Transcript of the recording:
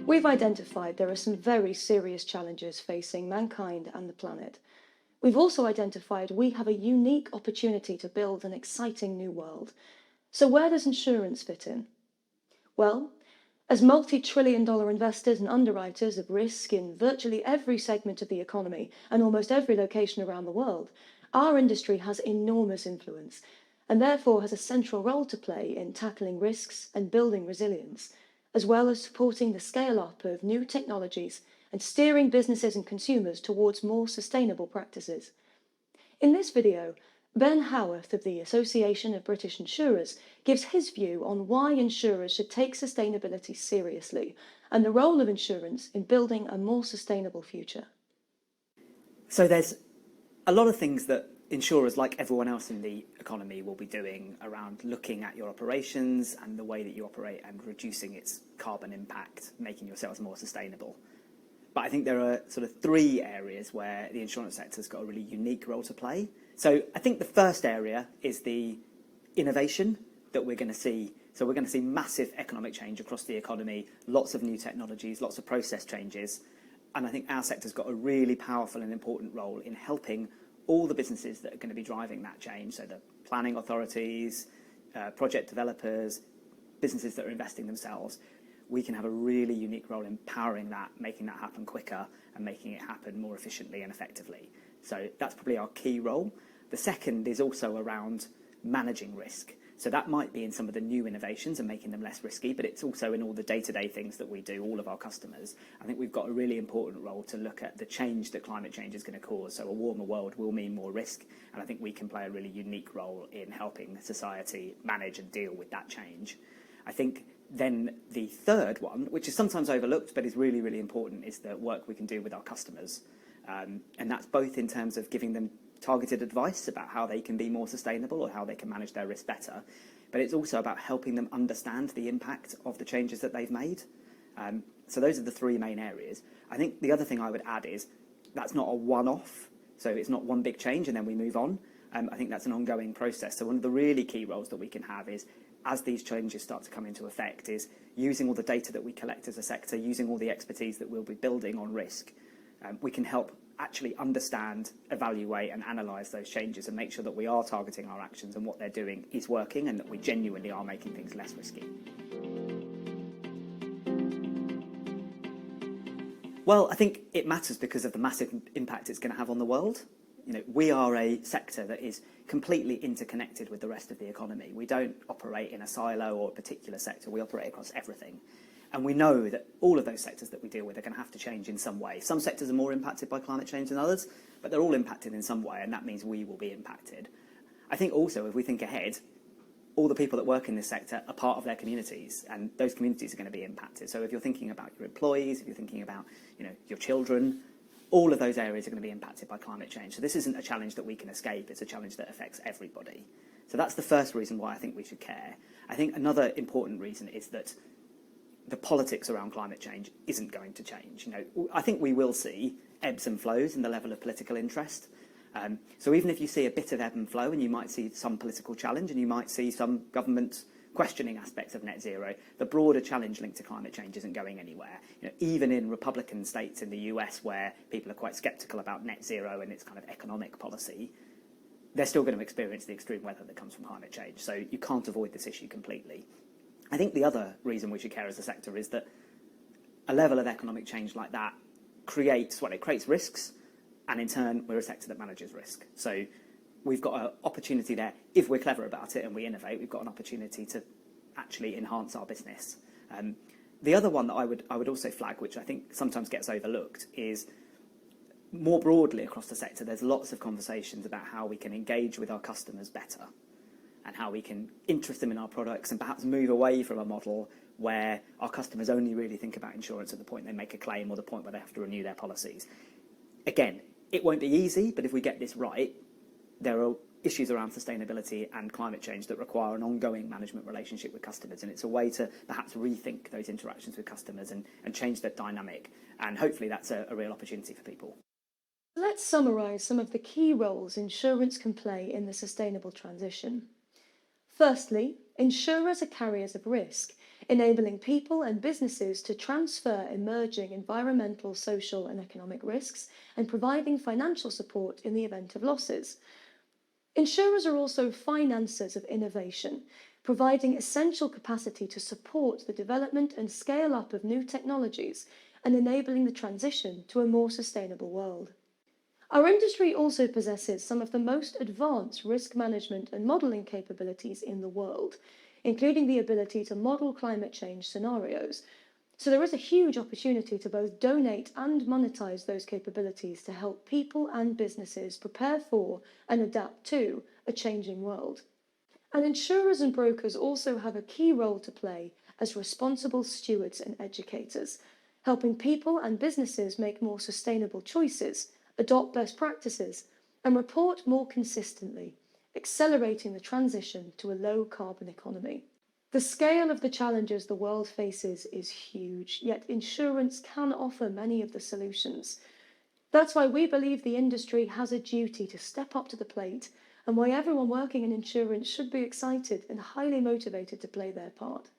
We've identified there are some very serious challenges facing mankind and the planet. We've also identified we have a unique opportunity to build an exciting new world. So where does insurance fit in? Well, as multi-trillion-dollar investors and underwriters of risk in virtually every segment of the economy and almost every location around the world, our industry has enormous influence and therefore has a central role to play in tackling risks and building resilience, as well as supporting the scale-up of new technologies and steering businesses and consumers towards more sustainable practices. In this video, Ben Howarth of the Association of British Insurers gives his view on why insurers should take sustainability seriously and the role of insurance in building a more sustainable future. So there's a lot of things that insurers, like everyone else in the economy, will be doing around looking at your operations and the way that you operate and reducing its carbon impact, making yourselves more sustainable. But I think there are sort of three areas where the insurance sector has got a really unique role to play. So I think the first area is the innovation that we're going to see. So we're going to see massive economic change across the economy, lots of new technologies, lots of process changes. And I think our sector's got a really powerful and important role in helping all the businesses that are going to be driving that change. So the planning authorities, project developers, businesses that are investing themselves. We can have a really unique role in powering that, making that happen quicker and making it happen more efficiently and effectively. So that's probably our key role. The second is also around managing risk. So that might be in some of the new innovations and making them less risky, but it's also in all the day-to-day things that we do, all of our customers. I think we've got a really important role to look at the change that climate change is going to cause. So a warmer world will mean more risk, and I think we can play a really unique role in helping society manage and deal with that change. I think then the third one, which is sometimes overlooked but is really, really important, is the work we can do with our customers. And that's both in terms of giving them targeted advice about how they can be more sustainable or how they can manage their risk better. But it's also about helping them understand the impact of the changes that they've made. So those are the three main areas. I think the other thing I would add is that's not a one-off. So it's not one big change and then we move on. I think that's an ongoing process. So one of the really key roles that we can have is, as these changes start to come into effect, is using all the data that we collect as a sector, using all the expertise that we'll be building on risk. We can help actually understand, evaluate and analyse those changes and make sure that we are targeting our actions and what they're doing is working and that we genuinely are making things less risky. Well, I think it matters because of the massive impact it's going to have on the world. You know, we are a sector that is completely interconnected with the rest of the economy. We don't operate in a silo or a particular sector. We operate across everything. And we know that all of those sectors that we deal with are going to have to change in some way. Some sectors are more impacted by climate change than others, but they're all impacted in some way, and that means we will be impacted. I think also, if we think ahead, all the people that work in this sector are part of their communities, and those communities are going to be impacted. So if you're thinking about your employees, if you're thinking about, your children, all of those areas are going to be impacted by climate change. So this isn't a challenge that we can escape, it's a challenge that affects everybody. So that's the first reason why I think we should care. I think another important reason is that the politics around climate change isn't going to change. I think we will see ebbs and flows in the level of political interest. So even if you see a bit of ebb and flow and you might see some political challenge and you might see some government questioning aspects of net zero, the broader challenge linked to climate change isn't going anywhere. Even in Republican states in the US where people are quite sceptical about net zero and its kind of economic policy, they're still going to experience the extreme weather that comes from climate change. So you can't avoid this issue completely. I think the other reason we should care as a sector is that a level of economic change like that creates risks, and in turn we're a sector that manages risk. So we've got an opportunity there. If we're clever about it and we innovate, we've got an opportunity to actually enhance our business. The other one that I would also flag, which I think sometimes gets overlooked, is more broadly across the sector, there's lots of conversations about how we can engage with our customers better and how we can interest them in our products and perhaps move away from a model where our customers only really think about insurance at the point they make a claim or the point where they have to renew their policies. Again, it won't be easy, but if we get this right, there are issues around sustainability and climate change that require an ongoing management relationship with customers, and it's a way to perhaps rethink those interactions with customers and change that dynamic, and hopefully that's a real opportunity for people. Let's summarise some of the key roles insurance can play in the sustainable transition. Firstly, insurers are carriers of risk. enabling people and businesses to transfer emerging environmental, social, and economic risks, and providing financial support in the event of losses. Insurers are also financiers of innovation, providing essential capacity to support the development and scale up of new technologies and enabling the transition to a more sustainable world. Our industry also possesses some of the most advanced risk management and modelling capabilities in the world, including the ability to model climate change scenarios. So there is a huge opportunity to both donate and monetize those capabilities to help people and businesses prepare for and adapt to a changing world. And insurers and brokers also have a key role to play as responsible stewards and educators, helping people and businesses make more sustainable choices, adopt best practices, and report more consistently, accelerating the transition to a low-carbon economy. The scale of the challenges the world faces is huge, yet insurance can offer many of the solutions. That's why we believe the industry has a duty to step up to the plate, and why everyone working in insurance should be excited and highly motivated to play their part.